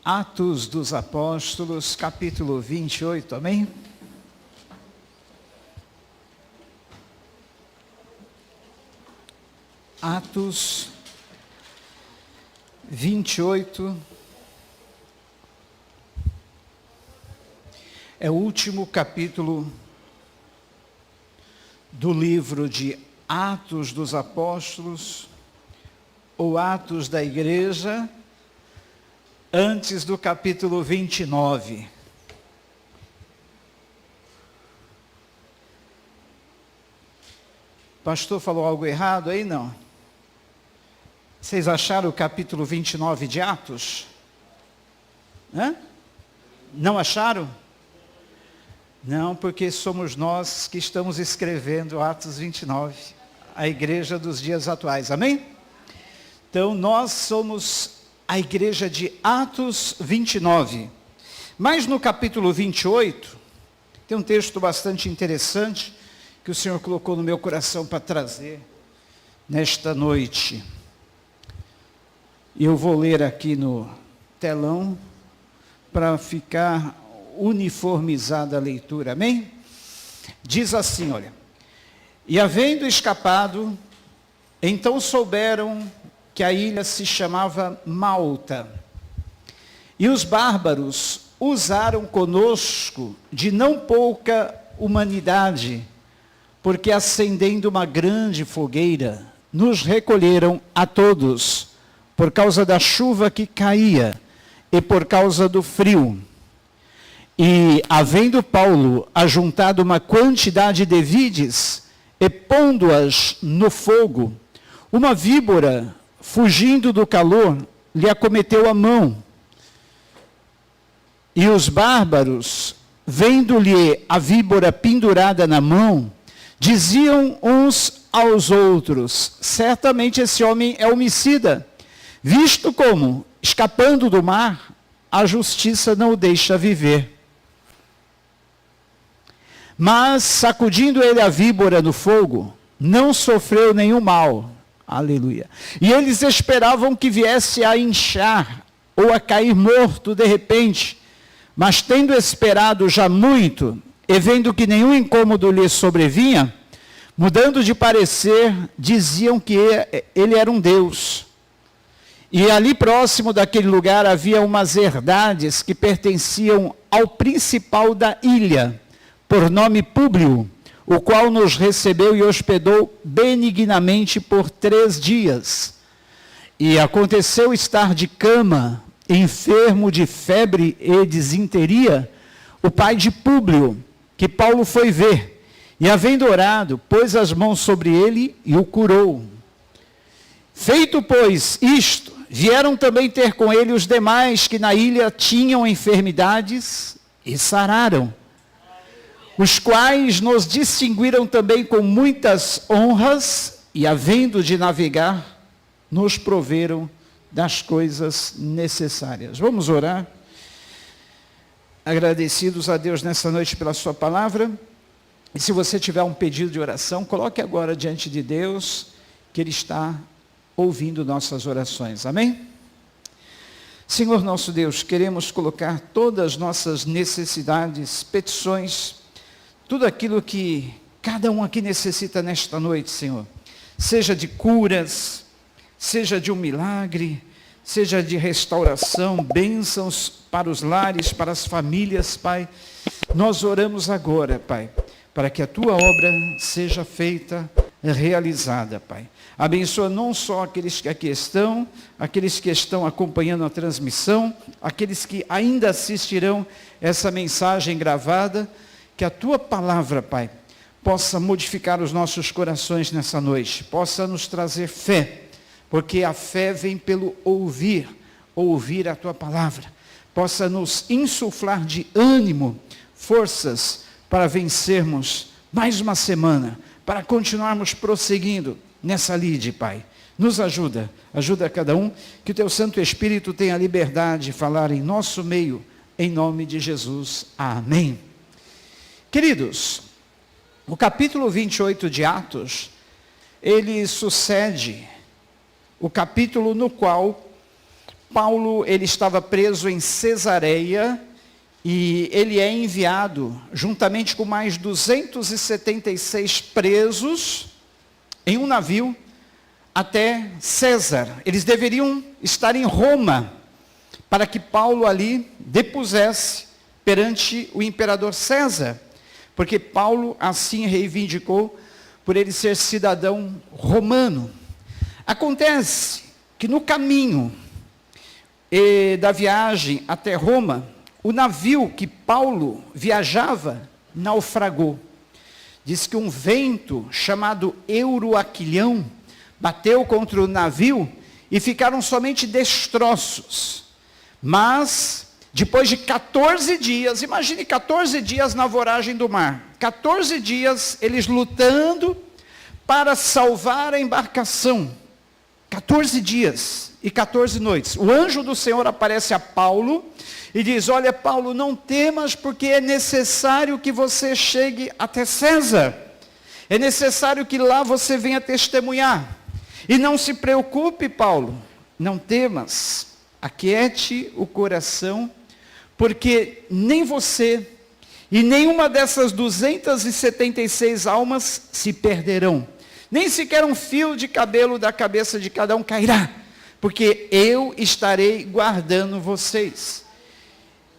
Atos dos Apóstolos, capítulo 28, amém? Atos 28 é o último capítulo do livro de Atos dos Apóstolos, ou Atos da Igreja, antes do capítulo 29. O pastor falou algo errado aí? Não. Vocês acharam o capítulo 29 de Atos? Hã? Não acharam? Não, porque somos nós que estamos escrevendo Atos 29, a igreja dos dias atuais, amém? Então, nós somos a igreja de Atos 29. Mas no capítulo 28, tem um texto bastante interessante que o Senhor colocou no meu coração para trazer nesta noite. Eu vou ler aqui no telão para ficar uniformizada a leitura, amém? Diz assim, olha: e havendo escapado, então souberam que a ilha se chamava Malta, e os bárbaros usaram conosco de não pouca humanidade, porque acendendo uma grande fogueira, nos recolheram a todos, por causa da chuva que caía, e por causa do frio. E, havendo Paulo ajuntado uma quantidade de vides, e pondo-as no fogo, uma víbora, fugindo do calor, lhe acometeu a mão. E os bárbaros, vendo-lhe a víbora pendurada na mão, diziam uns aos outros: certamente esse homem é homicida, visto como, escapando do mar, a justiça não o deixa viver. Mas, sacudindo ele a víbora no fogo, não sofreu nenhum mal. Aleluia. E eles esperavam que viesse a inchar ou a cair morto de repente. Mas tendo esperado já muito, e vendo que nenhum incômodo lhe sobrevinha, mudando de parecer, diziam que ele era um deus. E ali próximo daquele lugar havia umas herdades que pertenciam ao principal da ilha, por nome Públio, o qual nos recebeu e hospedou benignamente por 3 dias. E aconteceu estar de cama, enfermo de febre e disenteria, o pai de Públio, que Paulo foi ver, e havendo orado, pôs as mãos sobre ele e o curou. Feito, pois, isto, vieram também ter com ele os demais que na ilha tinham enfermidades e sararam, os quais nos distinguiram também com muitas honras, e havendo de navegar, nos proveram das coisas necessárias. Vamos orar? Agradecidos a Deus nessa noite pela sua palavra. E se você tiver um pedido de oração, coloque agora diante de Deus, que Ele está ouvindo nossas orações. Amém? Senhor nosso Deus, queremos colocar todas as nossas necessidades, petições, tudo aquilo que cada um aqui necessita nesta noite, Senhor. Seja de curas, seja de um milagre, seja de restauração, bênçãos para os lares, para as famílias, Pai. Nós oramos agora, Pai, para que a Tua obra seja feita, realizada, Pai. Abençoa não só aqueles que aqui estão, aqueles que estão acompanhando a transmissão, aqueles que ainda assistirão essa mensagem gravada, que a Tua palavra, Pai, possa modificar os nossos corações nessa noite, possa nos trazer fé, porque a fé vem pelo ouvir a Tua palavra, possa nos insuflar de ânimo, forças para vencermos mais uma semana, para continuarmos prosseguindo nessa lide, Pai. Nos ajuda cada um, que o Teu Santo Espírito tenha liberdade de falar em nosso meio, em nome de Jesus. Amém. Queridos, o capítulo 28 de Atos, ele sucede o capítulo no qual Paulo, ele estava preso em Cesareia e ele é enviado, juntamente com mais 276 presos, em um navio, até César. Eles deveriam estar em Roma, para que Paulo ali depusesse perante o imperador César, porque Paulo assim reivindicou por ele ser cidadão romano. Acontece que no caminho da viagem até Roma, o navio que Paulo viajava naufragou. Diz que um vento chamado Euroaquilhão bateu contra o navio e ficaram somente destroços. Mas, depois de 14 dias, imagine 14 dias na voragem do mar, 14 dias eles lutando para salvar a embarcação, 14 dias e 14 noites, o anjo do Senhor aparece a Paulo e diz: olha Paulo, não temas, porque é necessário que você chegue até César, é necessário que lá você venha testemunhar, e não se preocupe Paulo, não temas, aquiete o coração, porque nem você e nenhuma dessas 276 almas se perderão, nem sequer um fio de cabelo da cabeça de cada um cairá, porque eu estarei guardando vocês.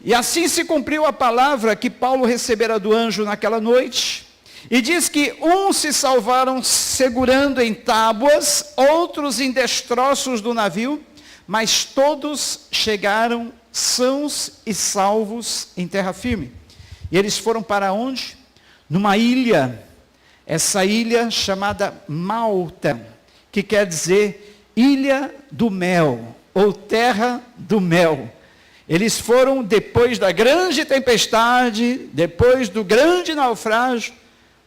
E assim se cumpriu a palavra que Paulo recebera do anjo naquela noite, e diz que uns se salvaram segurando em tábuas, outros em destroços do navio, mas todos chegaram sãos e salvos em terra firme. E eles foram para onde? Numa ilha, essa ilha chamada Malta, que quer dizer Ilha do Mel, ou Terra do Mel. Eles foram, depois da grande tempestade, depois do grande naufrágio,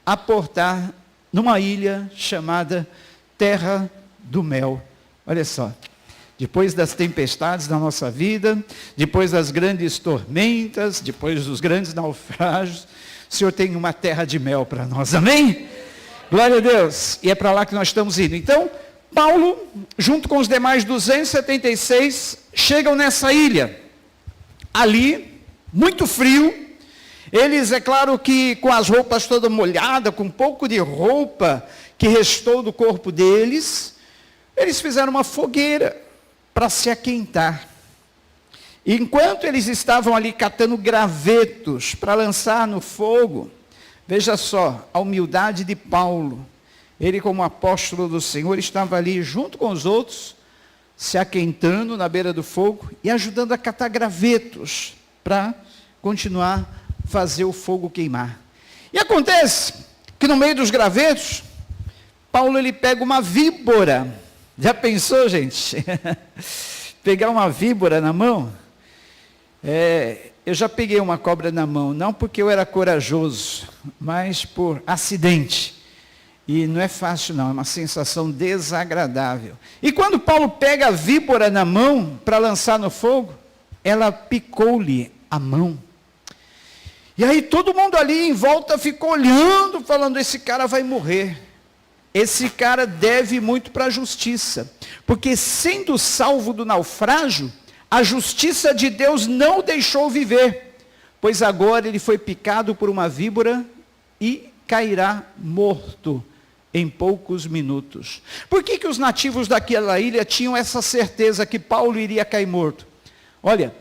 aportar numa ilha chamada Terra do Mel. Olha só, depois das tempestades da nossa vida, depois das grandes tormentas, depois dos grandes naufrágios, o Senhor tem uma terra de mel para nós, amém? Glória a Deus, e é para lá que nós estamos indo. Então, Paulo, junto com os demais 276, chegam nessa ilha. Ali, muito frio, eles, é claro que com as roupas todas molhadas, com um pouco de roupa que restou do corpo deles, eles fizeram uma fogueira para se aquentar. E enquanto eles estavam ali catando gravetos para lançar no fogo, veja só, a humildade de Paulo. Ele, como apóstolo do Senhor, estava ali junto com os outros, se aquentando na beira do fogo e ajudando a catar gravetos para continuar a fazer o fogo queimar. E acontece que no meio dos gravetos, Paulo ele pega uma víbora. Já pensou, gente? Pegar uma víbora na mão? Eu já peguei uma cobra na mão, não porque eu era corajoso, mas por acidente. E não é fácil não, é uma sensação desagradável. E quando Paulo pega a víbora na mão para lançar no fogo, ela picou-lhe a mão. E aí todo mundo ali em volta ficou olhando, falando: esse cara vai morrer. Esse cara deve muito para a justiça. Porque sendo salvo do naufrágio, a justiça de Deus não o deixou viver. Pois agora ele foi picado por uma víbora e cairá morto em poucos minutos. Por que os nativos daquela ilha tinham essa certeza que Paulo iria cair morto? Olha,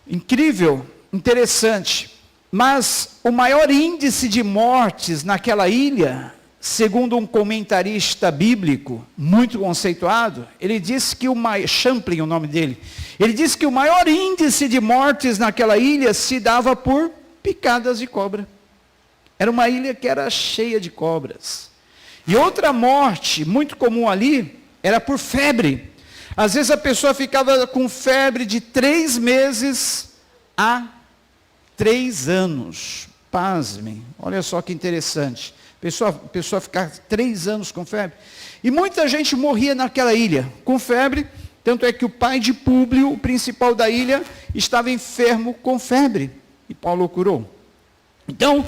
incrível, interessante, mas o maior índice de mortes naquela ilha, segundo um comentarista bíblico muito conceituado, ele disse que Champlin, o nome dele, ele disse que o maior índice de mortes naquela ilha se dava por picadas de cobra. Era uma ilha que era cheia de cobras. E outra morte muito comum ali era por febre. Às vezes a pessoa ficava com febre de 3 meses a 3 anos. Pasmem, olha só que interessante. A pessoa ficar 3 anos com febre. E muita gente morria naquela ilha com febre. Tanto é que o pai de Públio, o principal da ilha, estava enfermo com febre. E Paulo o curou. Então,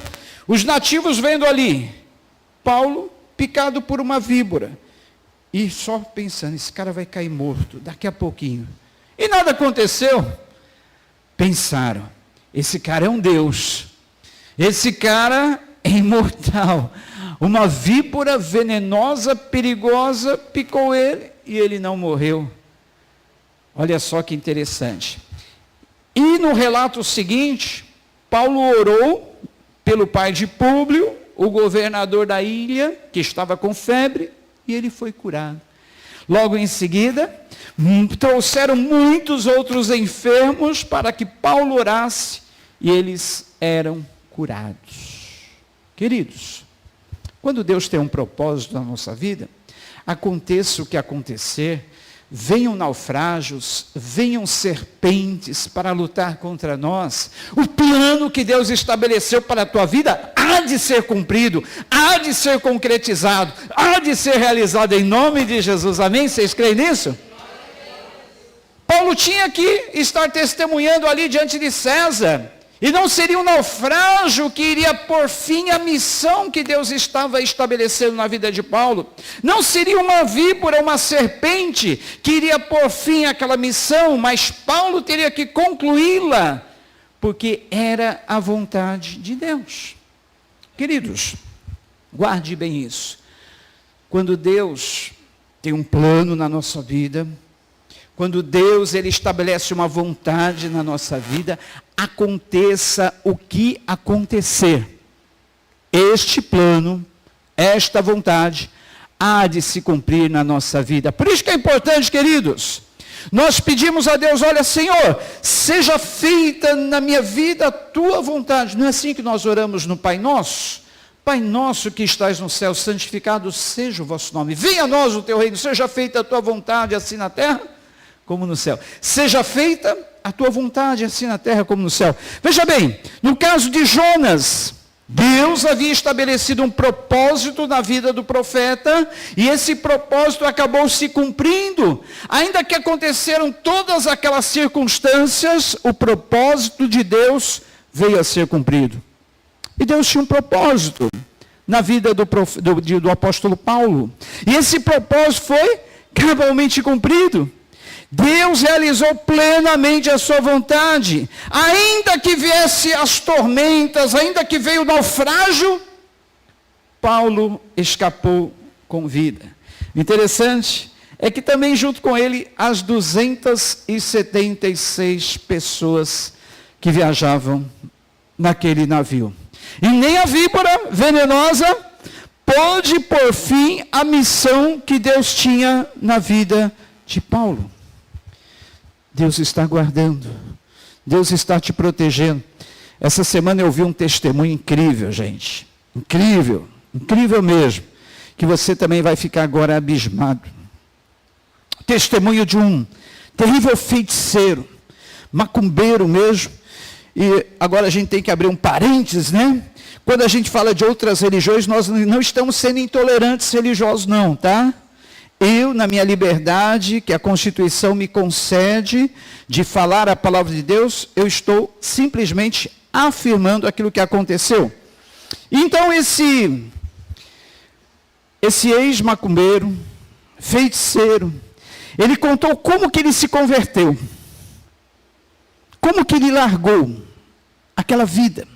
os nativos vendo ali, Paulo picado por uma víbora, E só pensando, esse cara vai cair morto daqui a pouquinho. E nada aconteceu. Pensaram, esse cara é um Deus. Esse cara é imortal. Uma víbora venenosa, perigosa, picou ele e ele não morreu. Olha só que interessante. E no relato seguinte, Paulo orou pelo pai de Públio, o governador da ilha, que estava com febre, e ele foi curado. Logo em seguida, trouxeram muitos outros enfermos para que Paulo orasse, e eles eram curados. Queridos, quando Deus tem um propósito na nossa vida, aconteça o que acontecer, venham naufrágios, venham serpentes para lutar contra nós, o plano que Deus estabeleceu para a tua vida há de ser cumprido, há de ser concretizado, há de ser realizado em nome de Jesus, amém? Vocês creem nisso? Paulo tinha que estar testemunhando ali diante de César, e não seria um naufrágio que iria por fim à missão que Deus estava estabelecendo na vida de Paulo. Não seria uma víbora, uma serpente que iria por fim àquela missão, mas Paulo teria que concluí-la, porque era a vontade de Deus. Queridos, guarde bem isso. Quando Deus tem um plano na nossa vida, quando Deus ele estabelece uma vontade na nossa vida, aconteça o que acontecer, este plano, esta vontade, há de se cumprir na nossa vida. Por isso que é importante, queridos, nós pedimos a Deus, olha Senhor, seja feita na minha vida a tua vontade. Não é assim que nós oramos no Pai Nosso? Pai nosso que estás no céu, santificado seja o vosso nome. Venha a nós o teu reino, seja feita a tua vontade, assim na terra como no céu. Seja feita a tua vontade, assim na terra como no céu. Veja bem, no caso de Jonas, Deus havia estabelecido um propósito na vida do profeta, e esse propósito acabou se cumprindo. Ainda que aconteceram todas aquelas circunstâncias, o propósito de Deus veio a ser cumprido. E Deus tinha um propósito na vida do apóstolo Paulo. E esse propósito foi cabalmente cumprido. Deus realizou plenamente a sua vontade. Ainda que viesse as tormentas, ainda que veio o naufrágio, Paulo escapou com vida. Interessante é que também junto com ele as 276 pessoas que viajavam naquele navio. E nem a víbora venenosa pôde pôr fim à missão que Deus tinha na vida de Paulo. Deus está guardando, Deus está te protegendo. Essa semana eu vi um testemunho incrível, gente, incrível, incrível mesmo, que você também vai ficar agora abismado. Testemunho de um terrível feiticeiro, macumbeiro mesmo. E agora a gente tem que abrir um parênteses, né? Quando a gente fala de outras religiões, nós não estamos sendo intolerantes religiosos não, tá? Eu, na minha liberdade, que a Constituição me concede, de falar a palavra de Deus, eu estou simplesmente afirmando aquilo que aconteceu. Então esse ex-macumbeiro, feiticeiro, ele contou como que ele se converteu. Como que ele largou aquela vida,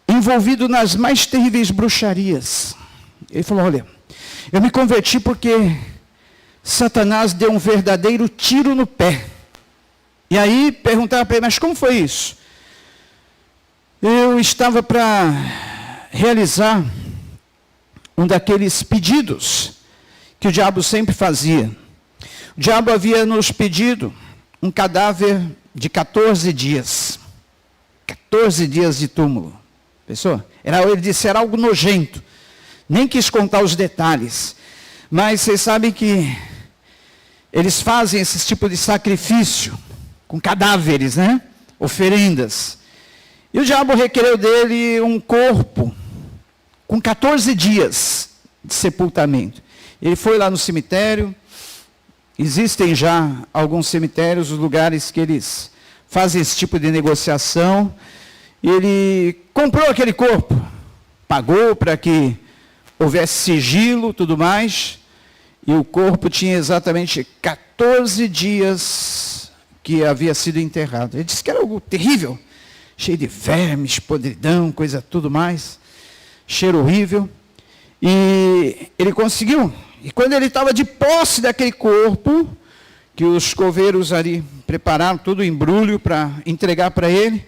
envolvido nas mais terríveis bruxarias. Ele falou, olha, eu me converti porque Satanás deu um verdadeiro tiro no pé. E aí perguntava para ele, mas como foi isso? Eu estava para realizar um daqueles pedidos que o diabo sempre fazia. O diabo havia nos pedido um cadáver de 14 dias. 14 dias de túmulo. Pessoal, ele disse, era algo nojento. Nem quis contar os detalhes. Mas vocês sabem que eles fazem esse tipo de sacrifício com cadáveres, né? Oferendas. E o diabo requereu dele um corpo com 14 dias de sepultamento. Ele foi lá no cemitério. Existem já alguns cemitérios, os lugares que eles fazem esse tipo de negociação. E ele comprou aquele corpo, pagou para que houvesse sigilo, tudo mais, e o corpo tinha exatamente 14 dias que havia sido enterrado. Ele disse que era algo terrível, cheio de vermes, podridão, coisa tudo mais, cheiro horrível. E ele conseguiu. E quando ele estava de posse daquele corpo, que os coveiros ali prepararam todo o embrulho para entregar para ele,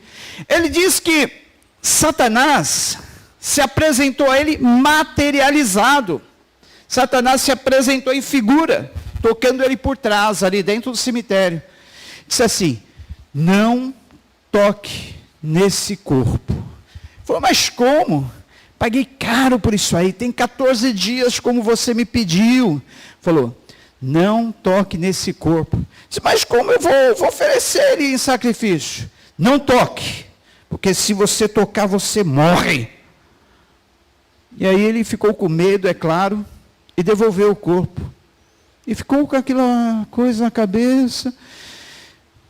ele diz que Satanás se apresentou a ele materializado. Satanás se apresentou em figura, tocando ele por trás, ali dentro do cemitério. Disse assim: não toque nesse corpo. Falou: mas como? Paguei caro por isso aí, tem 14 dias como você me pediu. Falou: não toque nesse corpo. Disse: mas como eu vou oferecer ele em sacrifício? Não toque, porque se você tocar, você morre. E aí ele ficou com medo, é claro, e devolveu o corpo. E ficou com aquela coisa na cabeça.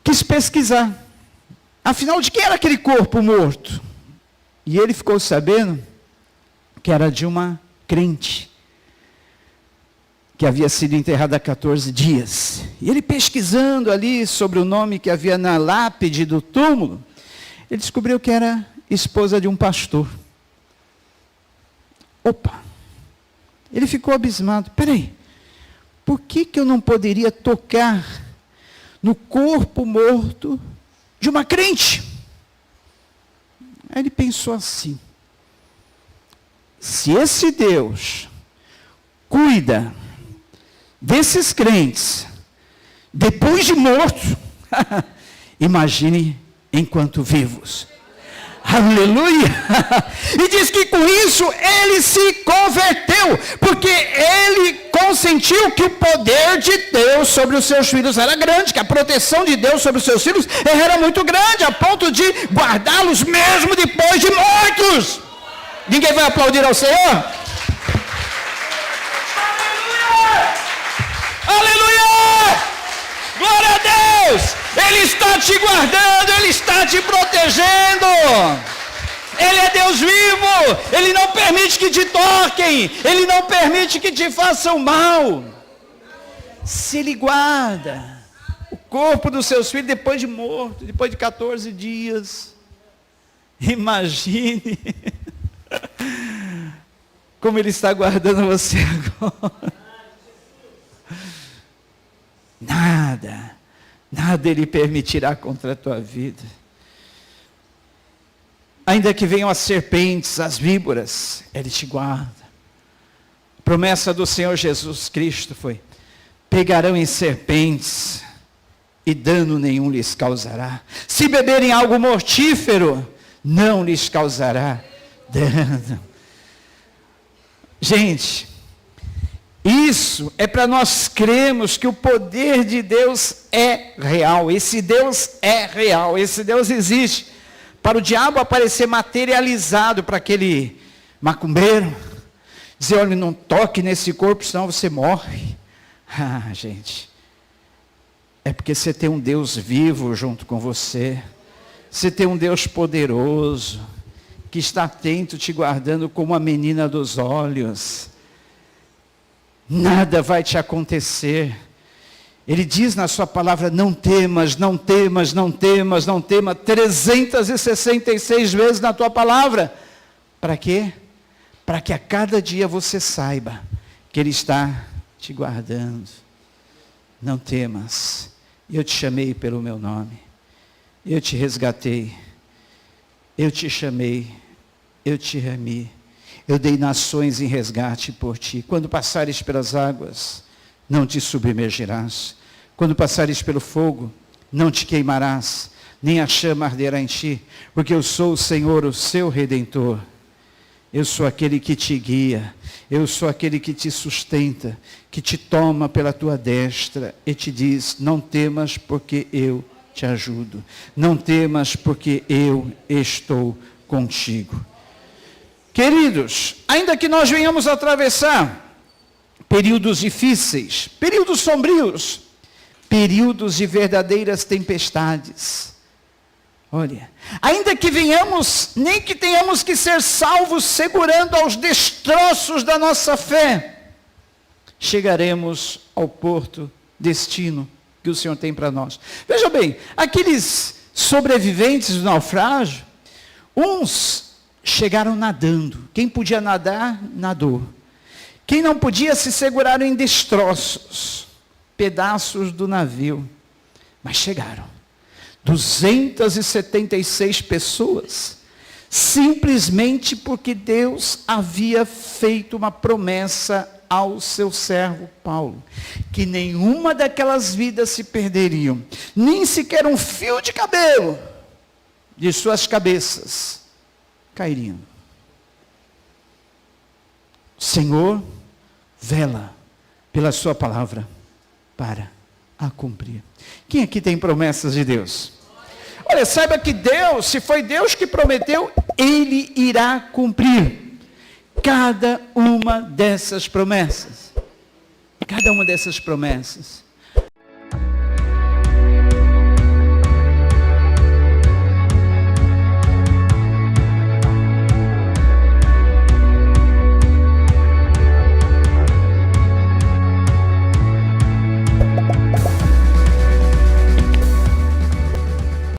Quis pesquisar. Afinal, de quem era aquele corpo morto? E ele ficou sabendo que era de uma crente, que havia sido enterrada há 14 dias. E ele pesquisando ali sobre o nome que havia na lápide do túmulo, ele descobriu que era esposa de um pastor. Opa! Ele ficou abismado. Peraí, por que eu não poderia tocar no corpo morto de uma crente? Aí ele pensou assim: se esse Deus cuida desses crentes depois de mortos, imagine enquanto vivos. Aleluia! E diz que com isso ele se converteu, porque ele consentiu que o poder de Deus sobre os seus filhos era grande, que a proteção de Deus sobre os seus filhos era muito grande, a ponto de guardá-los mesmo depois de mortos. Ninguém vai aplaudir ao Senhor? Aleluia! Aleluia! Glória a Deus! Ele está te guardando, Ele está te protegendo. Ele é Deus vivo. Ele não permite que te toquem. Ele não permite que te façam mal. Se Ele guarda o corpo dos seus filhos depois de morto, depois de 14 dias. Imagine como Ele está guardando você agora. Nada Ele permitirá contra a tua vida. Ainda que venham as serpentes, as víboras, Ele te guarda. A promessa do Senhor Jesus Cristo foi: pegarão em serpentes e dano nenhum lhes causará. Se beberem algo mortífero, não lhes causará dano. Gente, isso é para nós crermos que o poder de Deus é real. Esse Deus é real, esse Deus existe. Para o diabo aparecer materializado para aquele macumbeiro, dizer: olha, não toque nesse corpo, senão você morre. Ah, gente, é porque você tem um Deus vivo junto com você. Você tem um Deus poderoso, que está atento, te guardando como a menina dos olhos. Nada vai te acontecer. Ele diz na sua palavra: não temas, não temas, não temas, não temas, 366 vezes na tua palavra. Para quê? Para que a cada dia você saiba que Ele está te guardando. Não temas, eu te chamei pelo meu nome, eu te resgatei, eu te chamei, eu te remi. Eu dei nações em resgate por ti. Quando passares pelas águas, não te submergirás. Quando passares pelo fogo, não te queimarás, nem a chama arderá em ti, porque eu sou o Senhor, o seu Redentor. Eu sou aquele que te guia, eu sou aquele que te sustenta, que te toma pela tua destra e te diz: não temas, porque eu te ajudo. Não temas, porque eu estou contigo. Queridos, ainda que nós venhamos atravessar períodos difíceis, períodos sombrios, períodos de verdadeiras tempestades, Olha, ainda que venhamos, nem que tenhamos que ser salvos segurando aos destroços da nossa fé, chegaremos ao porto, destino que o Senhor tem para nós. Veja bem, aqueles sobreviventes do naufrágio, uns chegaram nadando. Quem podia nadar, nadou. Quem não podia, se seguraram em destroços, pedaços do navio. Mas chegaram. 276 pessoas, simplesmente porque Deus havia feito uma promessa ao seu servo Paulo, que nenhuma daquelas vidas se perderiam, nem sequer um fio de cabelo de suas cabeças cairiam. O Senhor vela pela sua palavra para a cumprir. Quem aqui tem promessas de Deus? Olha, saiba que Deus, se foi Deus que prometeu, Ele irá cumprir cada uma dessas promessas. Cada uma dessas promessas.